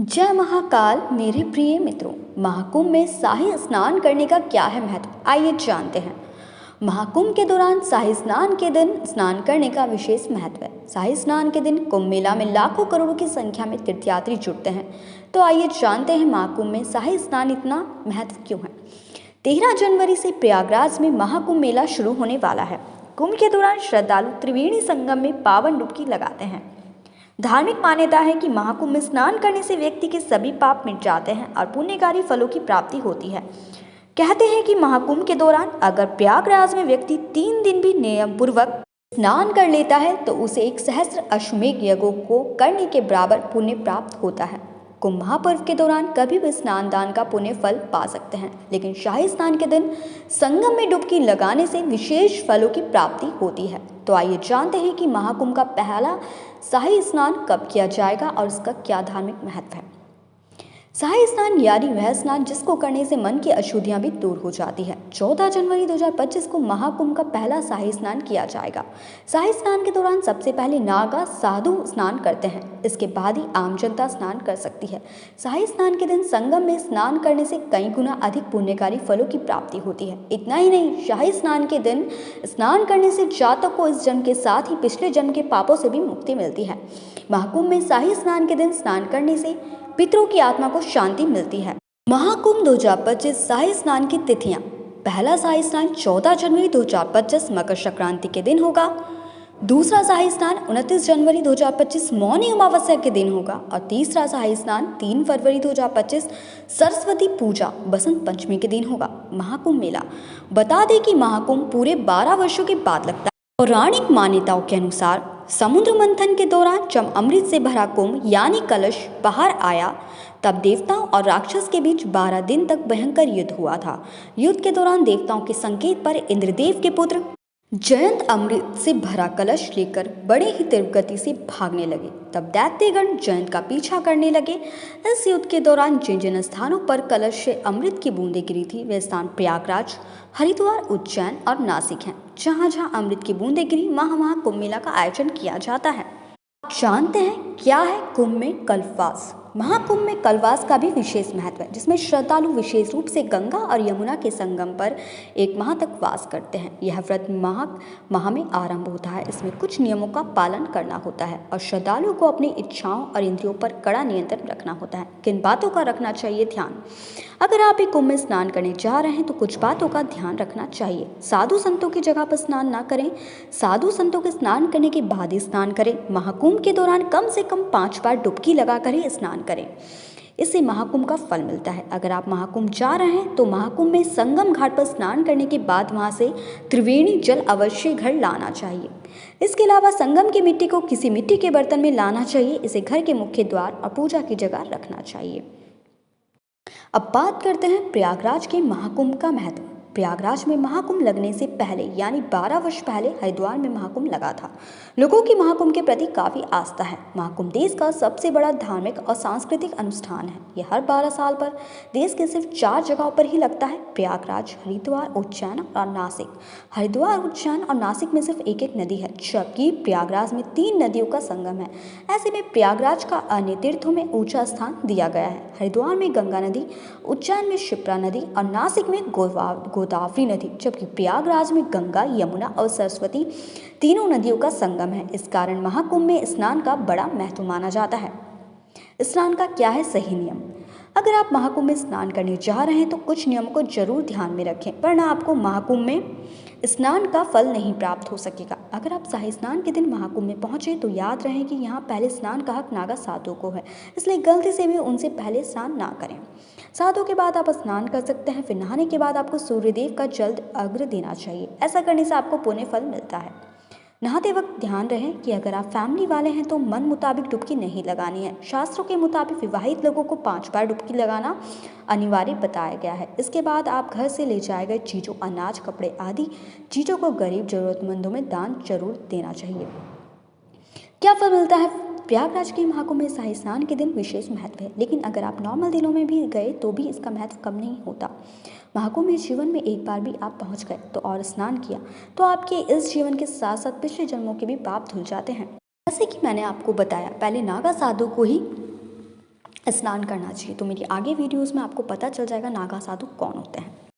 जय महाकाल मेरे प्रिय मित्रों। महाकुंभ में शाही स्नान करने का क्या है महत्व, आइए जानते हैं। महाकुंभ के दौरान शाही स्नान के दिन स्नान करने का विशेष महत्व है। शाही स्नान के दिन कुंभ मेला में लाखों करोड़ों की संख्या में तीर्थयात्री जुटते हैं। तो आइए जानते हैं महाकुंभ में शाही स्नान इतना महत्व क्यों है। 13 जनवरी से प्रयागराज में महाकुंभ मेला शुरू होने वाला है। कुंभ के दौरान श्रद्धालु त्रिवेणी संगम में पावन डुबकी लगाते हैं। धार्मिक मान्यता है कि महाकुंभ में स्नान करने से व्यक्ति के सभी पाप मिट जाते हैं और पुण्यकारी फलों की प्राप्ति होती है। कहते हैं कि महाकुंभ के दौरान अगर प्रयागराज में व्यक्ति 3 दिन भी नियम पूर्वक स्नान कर लेता है तो उसे 1 सहस्त्र अश्वमेध यज्ञों को करने के बराबर पुण्य प्राप्त होता है। कुंभ महापर्व के दौरान कभी भी स्नान दान का पुण्य फल पा सकते हैं, लेकिन शाही स्नान के दिन संगम में डुबकी लगाने से विशेष फलों की प्राप्ति होती है। तो आइए जानते हैं कि महाकुंभ का पहला शाही स्नान कब किया जाएगा और इसका क्या धार्मिक महत्व है। शाही स्नान यानी वह स्नान जिसको करने से मन की अशुद्धियां भी दूर हो जाती है। 14 जनवरी 2025 को महाकुंभ का पहला शाही स्नान किया जाएगा। शाही स्नान के दौरान सबसे पहले नागा साधु स्नान करते हैं, इसके बाद ही आम जनता स्नान कर सकती है। शाही स्नान के दिन संगम में स्नान करने से कई गुना अधिक पुण्यकारी फलों की प्राप्ति होती है। इतना ही नहीं, शाही स्नान के दिन स्नान करने से जातक को इस जन्म के साथ ही पिछले जन्म के पापों से भी मुक्ति मिलती है। महाकुंभ में शाही स्नान के दिन स्नान करने से पितरों की आत्मा को शांति मिलती है। महाकुंभ 2025 शाही स्नान की तिथियां। पहला शाही स्नान 14 जनवरी 2025 मकर संक्रांति के दिन होगा। दूसरा शाही स्नान 29 जनवरी 2025 मौनी अमावस्या के दिन होगा और तीसरा शाही स्नान 3 फरवरी 2025 सरस्वती पूजा बसंत पंचमी के दिन होगा। महाकुंभ मेला। बता दें कि महाकुंभ पूरे 12 वर्षों के बाद लगता है। पौराणिक मान्यताओं के अनुसार समुद्र मंथन के दौरान जब अमृत से भरा कुंभ यानी कलश बाहर आया, तब देवताओं और राक्षस के बीच 12 दिन तक भयंकर युद्ध हुआ था। युद्ध के दौरान देवताओं के संकेत पर इंद्रदेव के पुत्र जयंत अमृत से भरा कलश लेकर बड़े ही तीव्र गति से भागने लगे। तब दैत्यगण जयंत का पीछा करने लगे। इस युद्ध के दौरान जिन जिन स्थानों पर कलश से अमृत की बूंदें गिरी थी वे स्थान प्रयागराज, हरिद्वार, उज्जैन और नासिक हैं। जहाँ जहाँ अमृत की बूंदें गिरी वहाँ कुंभ मेला का आयोजन किया जाता है। जानते हैं क्या है कुंभ में कल्पवास। महाकुंभ में कल्पवास का भी विशेष महत्व है, जिसमें श्रद्धालु विशेष रूप से गंगा और यमुना के संगम पर 1 माह तक वास करते हैं। यह व्रत माह में आरंभ होता है। इसमें कुछ नियमों का पालन करना होता है और श्रद्धालुओं को अपनी इच्छाओं और इंद्रियों पर कड़ा नियंत्रण रखना होता है। किन बातों का रखना चाहिए ध्यान। अगर आप एक कुंभ में स्नान करने जा रहे हैं तो कुछ बातों का ध्यान रखना चाहिए। साधु संतों की जगह पर स्नान ना करें। साधु संतों के स्नान करने के बाद ही स्नान करें। महाकुंभ के दौरान कम से कम 5 बार डुबकी लगाकर ही स्नान करें। इससे महाकुंभ का फल मिलता है। अगर आप महाकुंभ जा रहे हैं तो महाकुंभ में संगम घाट पर स्नान करने के बाद वहां से त्रिवेणी जल अवश्य घर लाना चाहिए। इसके अलावा संगम की मिट्टी को किसी मिट्टी के बर्तन में लाना चाहिए। इसे घर के मुख्य द्वार और पूजा की जगह रखना चाहिए। अब बात करते हैं प्रयागराज के महाकुंभ का महत्व। प्रयागराज में महाकुंभ लगने से पहले यानी 12 वर्ष पहले हरिद्वार में महाकुंभ लगा था। लोगों की महाकुंभ के प्रति काफी आस्था है। महाकुंभ देश का सबसे बड़ा धार्मिक और सांस्कृतिक अनुष्ठान है। यह हर 12 साल पर देश के सिर्फ 4 जगहों पर ही लगता है, प्रयागराज, हरिद्वार, उज्जैन और नासिक। हरिद्वार, उज्जैन और नासिक में सिर्फ एक नदी है, जबकि प्रयागराज में 3 नदियों का संगम है। ऐसे में प्रयागराज का अन्य तीर्थों में ऊंचा स्थान दिया गया है। हरिद्वार में गंगा नदी, उज्जैन में क्षिप्रा नदी और नासिक में गोदावरी नदी, जबकि प्रयागराज में गंगा, यमुना और सरस्वती तीनों नदियों का संगम है। इस कारण महाकुंभ में स्नान का बड़ा महत्व माना जाता है। स्नान का क्या है सही नियम। अगर आप महाकुंभ में स्नान करने जा रहे हैं तो कुछ नियमों को जरूर ध्यान में रखें, वरना आपको महाकुंभ में स्नान का फल नहीं प्राप्त हो सकेगा। अगर आप शाही स्नान के दिन महाकुंभ में पहुंचे तो याद रहे कि यहाँ पहले स्नान का हक नागा साधु को है, इसलिए गलती से भी उनसे पहले स्नान ना करें। साधु के बाद आप स्नान कर सकते हैं। फिर नहाने के बाद आपको सूर्यदेव का जल अर्घ्य देना चाहिए। ऐसा करने से आपको पुण्य फल मिलता है। नहाते वक्त ध्यान रहे कि अगर आप फैमिली वाले हैं तो मन मुताबिक डुबकी नहीं लगानी है। शास्त्रों के मुताबिक विवाहित लोगों को 5 बार डुबकी लगाना अनिवार्य बताया गया है। इसके बाद आप घर से ले जाए गए चीज़ों, अनाज, कपड़े आदि चीज़ों को गरीब जरूरतमंदों में दान जरूर देना चाहिए। क्या फल मिलता है। प्रयागराज के महाकुंभ में शाही स्नान के दिन विशेष महत्व है, लेकिन अगर आप नॉर्मल दिनों में भी गए तो भी इसका महत्व कम नहीं होता। महाकुंभ में जीवन में एक बार भी आप पहुंच गए तो और स्नान किया तो आपके इस जीवन के साथ साथ पिछले जन्मों के भी पाप धुल जाते हैं। जैसे कि मैंने आपको बताया, पहले नागा साधु को ही स्नान करना चाहिए। तो मेरी आगे वीडियोज़ में आपको पता चल जाएगा नागा साधु कौन होते हैं।